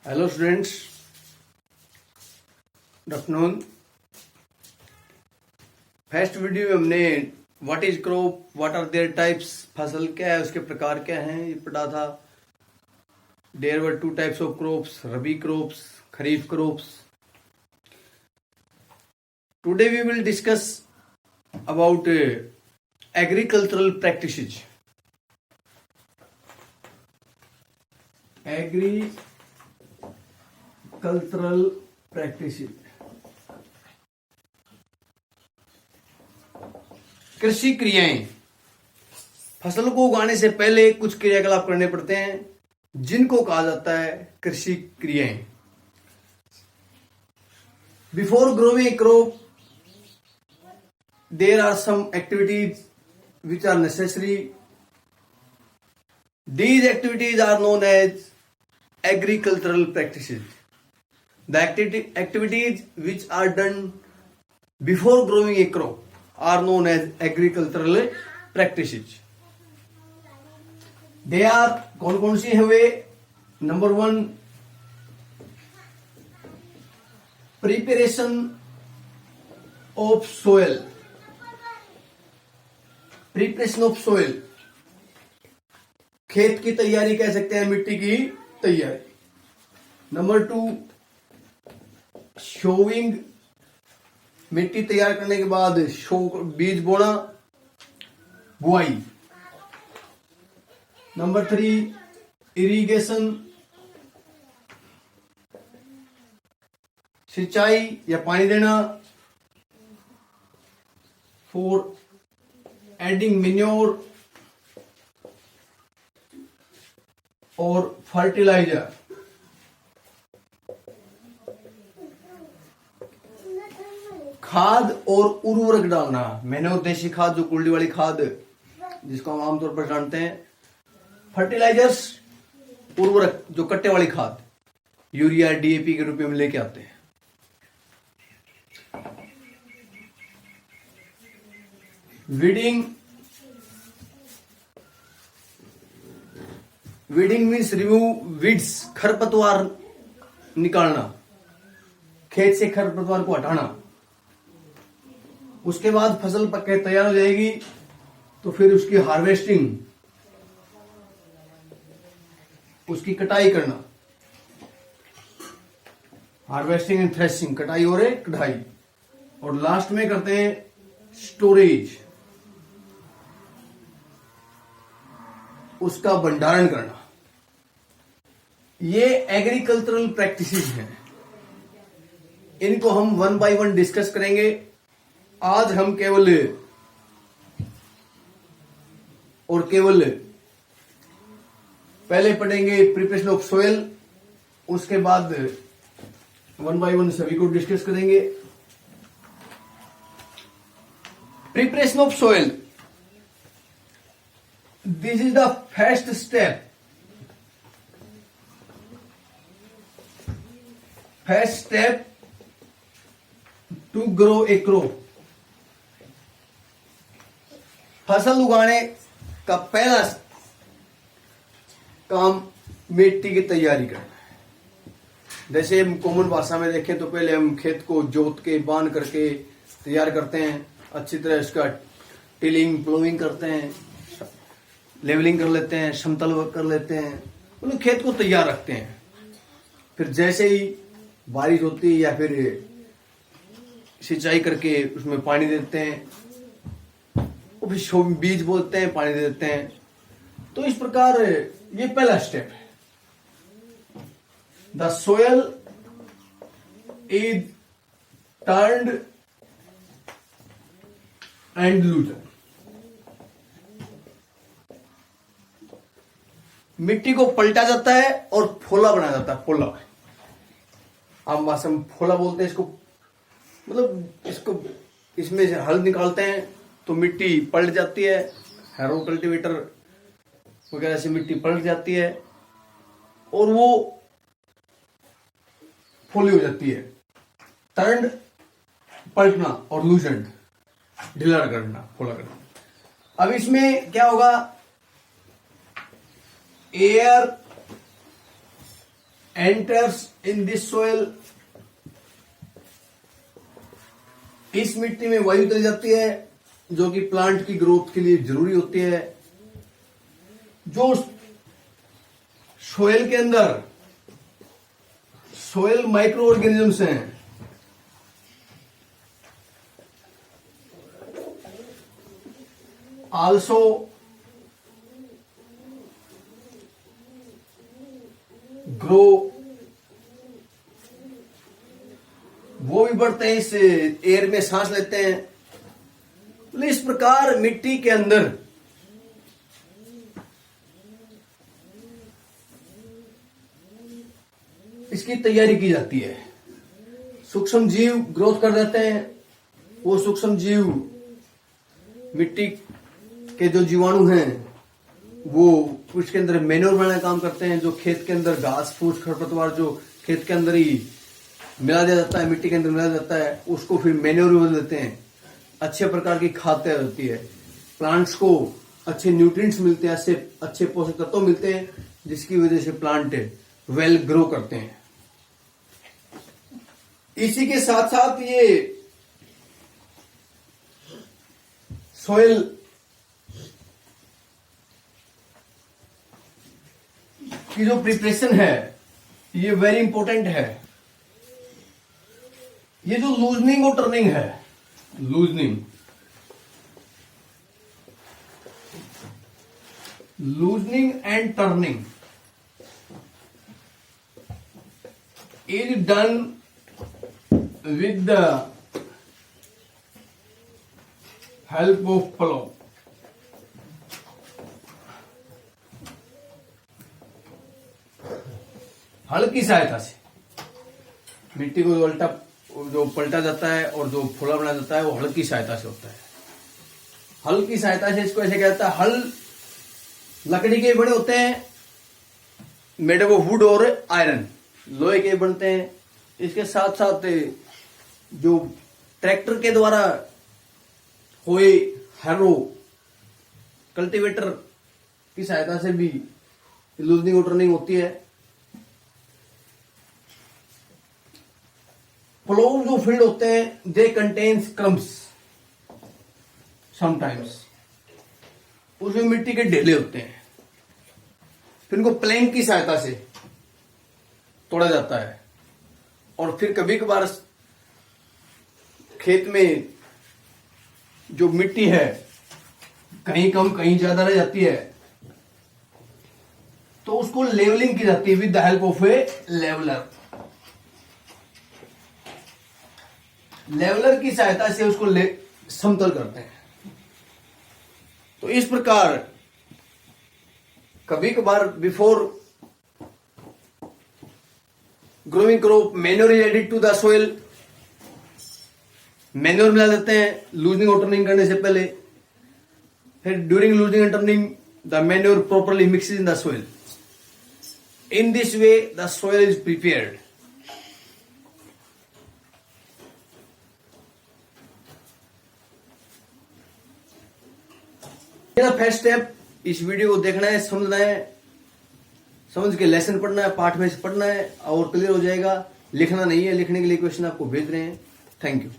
Hello students, good afternoon. First video में हमने what is crop, what are their types, फसल क्या है, उसके प्रकार क्या हैं, ये पढ़ा था। There were two types of crops, rabi crops, kharif crops. Today we will discuss about agricultural practices. Agricultural practices, कृषि क्रियाएं। फसल को उगाने से पहले कुछ क्रियाकलाप करने पड़ते हैं जिनको कहा जाता है कृषि क्रियाएं। Before growing a crop there are some activities which are necessary. These activities are known as agricultural practices. The activities which are done before growing a crop are known as agricultural practices. They are कौन सी है वे? Number 1, preparation of soil. Preparation of soil, खेत की तैयारी कह सकते हैं, मिट्टी की तैयारी। नंबर 2, शोविंग, मिट्टी तैयार करने के बाद बीज बोना, बुआई। नंबर 3, इरिगेशन, सिंचाई या पानी देना। 4, एडिंग मेन्योर और फर्टिलाइजर। खाद और उर्वरक डालना। मैंने देशी खाद, जो कुल्डी वाली खाद जिसको हम आमतौर पर जानते हैं। फर्टिलाइजर्स, उर्वरक, जो कट्टे वाली खाद, यूरिया, डीएपी के रूप में लेके आते हैं। वीडिंग मीन्स रिमूव वीड्स, खरपतवार निकालना, खेत से खरपतवार को हटाना। उसके बाद फसल पक के तैयार हो जाएगी तो फिर उसकी हार्वेस्टिंग, उसकी कटाई करना। हार्वेस्टिंग एंड थ्रेशिंग, कटाई और कढ़ाई। और लास्ट में करते हैं स्टोरेज, उसका भंडारण करना। ये एग्रीकल्चरल प्रैक्टिसेस हैं। इनको हम 1 बाय 1 डिस्कस करेंगे। आज हम केवल पहले पढ़ेंगे प्रिपरेशन ऑफ सोयल, उसके बाद 1 बाय 1 सभी को डिस्कस करेंगे। Preparation of soil, this is the first step to grow a crop. फसल उगाने का पहला काम मिट्टी की तैयारी करना है। जैसे हम कॉमन भाषा में देखें तो पहले हम खेत को जोत के बांध करके तैयार करते हैं, अच्छी तरह उसका टिलिंग, प्लोइंग करते हैं, लेवलिंग कर लेते हैं, समतल कर लेते हैं, मतलब खेत को तैयार रखते हैं। फिर जैसे ही बारिश होती है या फिर सिंचाई करके उसमें पानी देते हैं, और फिर बीज बोते हैं, पानी दे देते हैं। तो इस प्रकार ये पहला स्टेप है। The soil is turned and लूजन। मिट्टी को पलटा जाता है और फोला बनाया जाता है। फोला, आम भाषा में फोला बोलते हैं इसको। मतलब इसमें से हल निकालते हैं तो मिट्टी पलट जाती है, हैरो कल्टीवेटर वगैरह से मिट्टी पलट जाती है और वो फोली हो जाती है। टर्न्ड, पलटना, और लूजेंड, ढीला करना, फोला करना। अब इसमें क्या होगा? Air enters in this soil, इस मिट्टी में वायु चली जाती है जो कि प्लांट की ग्रोथ के लिए जरूरी होती है। जो सोयल के अंदर सोयल माइक्रो ऑर्गेनिजम्स हैं, आल्सो ग्रो, वो भी बढ़ते हैं, इस एयर में सांस लेते हैं। तो इस प्रकार मिट्टी के अंदर इसकी तैयारी की जाती है। सूक्ष्म जीव ग्रोथ कर देते हैं। वो सूक्ष्म जीव मिट्टी के जो जीवाणु हैं वो उसके अंदर मैन्योर बनाने का काम करते हैं। जो खेत के अंदर घास फूस खरपतवार जो खेत के अंदर ही मिला दिया जाता है, मिट्टी के अंदर मिला जाता है, उसको फिर मैन्योर में बदल देते हैं। अच्छे प्रकार की खाद तैयार होती है। प्लांट्स को अच्छे न्यूट्रिएंट्स मिलते हैं, अच्छे पोषक तत्व मिलते हैं, जिसकी वजह से प्लांट वेल ग्रो करते हैं। इसी के साथ साथ ये सोयल की जो प्रिपरेशन है ये वेरी इंपॉर्टेंट है। ये जो लूजनिंग और टर्निंग है, loosening and turning is done with the help of plough. हल की सहायता से मिट्टी को जो पलटा जाता है और जो फूला बनाया जाता है वो हल की सहायता से होता है। हल की सहायता से इसको ऐसे कहता है। हल लकड़ी के बने होते हैं, मेड ऑफ वुड और आयरन, लोहे के बनते हैं। इसके साथ साथ जो ट्रैक्टर के द्वारा हुए हैरो, कल्टीवेटर की सहायता से भी लूजनिंग और टर्निंग होती है। प्लो जो फील्ड होते हैं दे कंटेन्स क्रम्स समटाइम्स, उसमें मिट्टी के ढेले होते हैं। फिर इनको प्लैंक की सहायता से तोड़ा जाता है। और फिर कभी कभार खेत में जो मिट्टी है कहीं कम कहीं ज्यादा रह जाती है तो उसको लेवलिंग की जाती है with the help of A leveller. Leveller की सहायता से उसको समतल करते हैं। तो इस प्रकार कभी कभार before growing crop manure is added to the soil, manure मिला देते हैं लूजनिंग और टर्निंग करने से पहले। फिर during loosening and turning the manure properly mixes in the soil. In this way the soil is prepared. मेरा फर्स्ट स्टेप, इस वीडियो को देखना है, समझना है, समझ के लेसन पढ़ना है, पाठ में से पढ़ना है और क्लियर हो जाएगा। लिखना नहीं है, लिखने के लिए क्वेश्चन आपको भेज रहे हैं। Thank you.